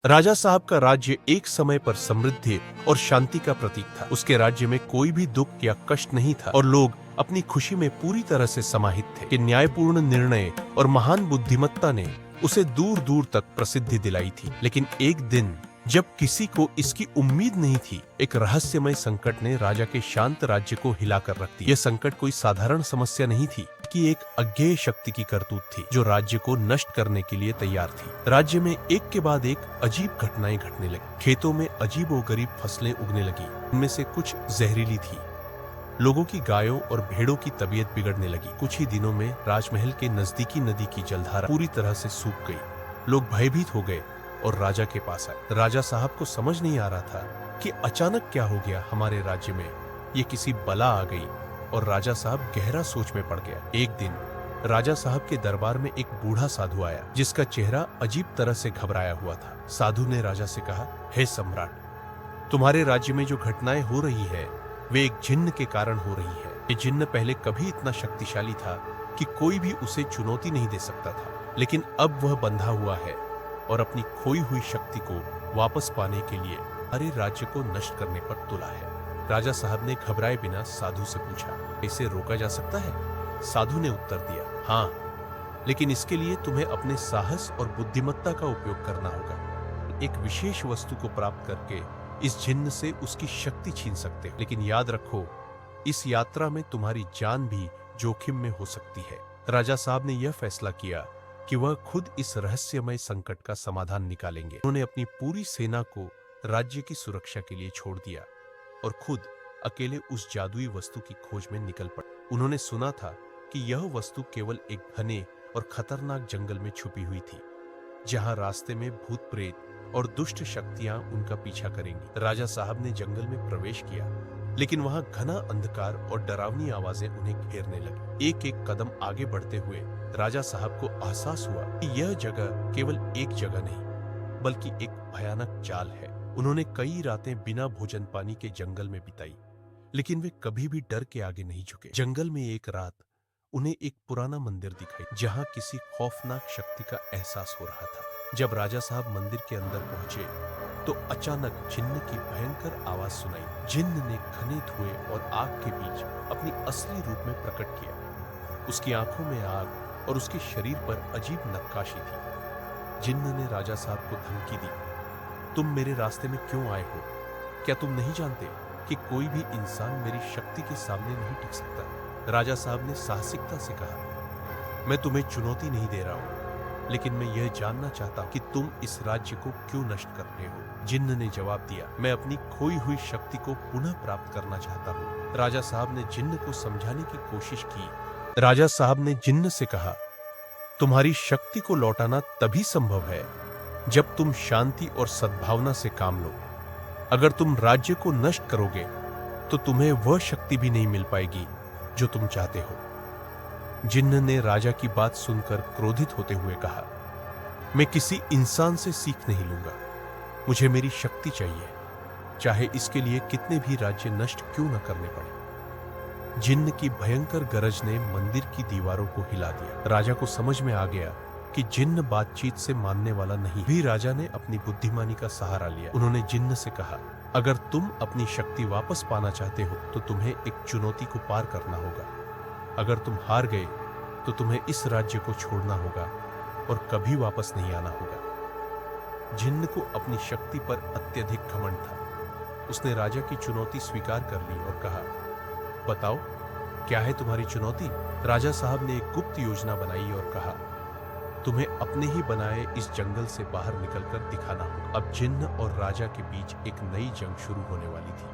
राजा साहब का राज्य एक समय पर समृद्धि और शांति का प्रतीक था। उसके राज्य में कोई भी दुख या कष्ट नहीं था और लोग अपनी खुशी में पूरी तरह से समाहित थे कि न्यायपूर्ण निर्णय और महान बुद्धिमत्ता ने उसे दूर दूर तक प्रसिद्धि दिलाई थी। लेकिन एक दिन जब किसी को इसकी उम्मीद नहीं थी, एक रहस्यमय संकट ने राजा के शांत राज्य को हिलाकर रख दिया। यह संकट कोई साधारण समस्या नहीं थी कि एक अज्ञेय शक्ति की करतूत थी जो राज्य को नष्ट करने के लिए तैयार थी। राज्य में एक के बाद एक अजीब घटनाएं घटने लगी। खेतों में अजीबोगरीब फसलें उगने लगी, उनमें से कुछ जहरीली थी। लोगों की गायों और भेड़ों की तबीयत बिगड़ने लगी। कुछ ही दिनों में राजमहल के नजदीकी नदी की जलधारा पूरी तरह से सूख गई। लोग भयभीत हो गए और राजा के पास आए। राजा साहब को समझ नहीं आ रहा था कि अचानक क्या हो गया हमारे राज्य में। ये किसी बला आ गई और राजा साहब गहरा सोच में पड़ गया। एक दिन राजा साहब के दरबार में एक बूढ़ा साधु आया जिसका चेहरा अजीब तरह से घबराया हुआ था। साधु ने राजा से कहा, हे सम्राट, तुम्हारे राज्य में जो घटनाएं हो रही है वे एक जिन्न के कारण हो रही है। ये जिन्न पहले कभी इतना शक्तिशाली था कि कोई भी उसे चुनौती नहीं दे सकता था, लेकिन अब वह बंधा हुआ है और अपनी खोई हुई शक्ति को वापस पाने के लिए सारे राज्य को नष्ट करने पर तुला है। राजा साहब ने घबराए बिना साधु से पूछा, इसे रोका जा सकता है? साधु ने उत्तर दिया, हाँ, लेकिन इसके लिए तुम्हें अपने साहस और बुद्धिमत्ता का उपयोग करना होगा। एक विशेष वस्तु को प्राप्त करके इस जिन्न से उसकी शक्ति छीन सकते हो, लेकिन याद रखो, इस यात्रा में तुम्हारी जान भी जोखिम में हो सकती है। राजा साहब ने यह फैसला किया कि वह खुद इस रहस्यमय संकट का समाधान निकालेंगे। उन्होंने अपनी पूरी सेना को राज्य की सुरक्षा के लिए छोड़ दिया और खुद अकेले उस जादुई वस्तु की खोज में निकल पड़े। उन्होंने सुना था कि यह वस्तु केवल एक घने और खतरनाक जंगल में छुपी हुई थी, जहां रास्ते में भूत प्रेत और दुष्ट शक्तियां उनका पीछा करेंगी। राजा साहब ने जंगल में प्रवेश किया, लेकिन वहां घना अंधकार और डरावनी आवाजें उन्हें घेरने लगी। एक एक कदम आगे बढ़ते हुए राजा साहब को एहसास हुआ कि यह जगह केवल एक जगह नहीं, बल्कि एक भयानक जाल है। उन्होंने कई रातें बिना भोजन पानी के जंगल में बिताई, लेकिन वे कभी भी डर के आगे नहीं झुके। जंगल में एक रात उन्हें एक पुराना मंदिर दिखाई, जहां किसी खौफनाक शक्ति का एहसास हो रहा था। जब राजा साहब मंदिर के अंदर पहुंचे तो अचानक जिन्न की भयंकर आवाज सुनाई। जिन्न ने घने धुएं और आग के बीच अपनी असली रूप में प्रकट किया। उसकी आंखों में आग और उसके शरीर पर अजीब नक्काशी थी। जिन्न ने राजा साहब को धमकी दी, तुम मेरे रास्ते में क्यों आए हो? क्या तुम नहीं जानते कि कोई भी इंसान मेरी शक्ति के सामने नहीं टिक सकता? राजा साहब ने साहसिकता से कहा, मैं तुम्हें चुनौती नहीं दे रहा हूं, लेकिन मैं यह जानना चाहता कि तुम इस राज्य को क्यों नष्ट कर रहे हो। जिन्न ने जवाब दिया, मैं अपनी खोई हुई शक्ति को पुनः प्राप्त करना चाहता हूँ। राजा साहब ने जिन्न को समझाने की कोशिश की। राजा साहब ने जिन्न से कहा, तुम्हारी शक्ति को लौटाना तभी संभव है जब तुम शांति और सद्भावना से काम लो। अगर तुम राज्य को नष्ट करोगे तो तुम्हें वह शक्ति भी नहीं मिल पाएगी जो तुम चाहते हो। जिन्न ने राजा की बात सुनकर क्रोधित होते हुए कहा, मैं किसी इंसान से सीख नहीं लूंगा, मुझे मेरी शक्ति चाहिए, चाहे इसके लिए कितने भी राज्य नष्ट क्यों न करने पड़े। जिन्न की भयंकर गरज ने मंदिर की दीवारों को हिला दिया। राजा को समझ में आ गया कि जिन्न बातचीत से मानने वाला नहीं। भी राजा ने अपनी बुद्धिमानी का सहारा लिया। उन्होंने जिन्न से कहा, अगर तुम अपनी शक्ति वापस पाना चाहते हो तो तुम्हें एक चुनौती को पार करना होगा। अगर तुम हार गए तो तुम्हें इस राज्य को छोड़ना होगा और कभी वापस नहीं आना होगा। जिन्न को अपनी शक्ति पर अत्यधिक घमंड था। उसने राजा की चुनौती स्वीकार कर ली और कहा, बताओ, क्या है तुम्हारी चुनौती? राजा साहब ने एक गुप्त योजना बनाई और कहा, तुम्हें अपने ही बनाए इस जंगल से बाहर निकलकर दिखाना होगा। अब जिन्न और राजा के बीच एक नई जंग शुरू होने वाली थी।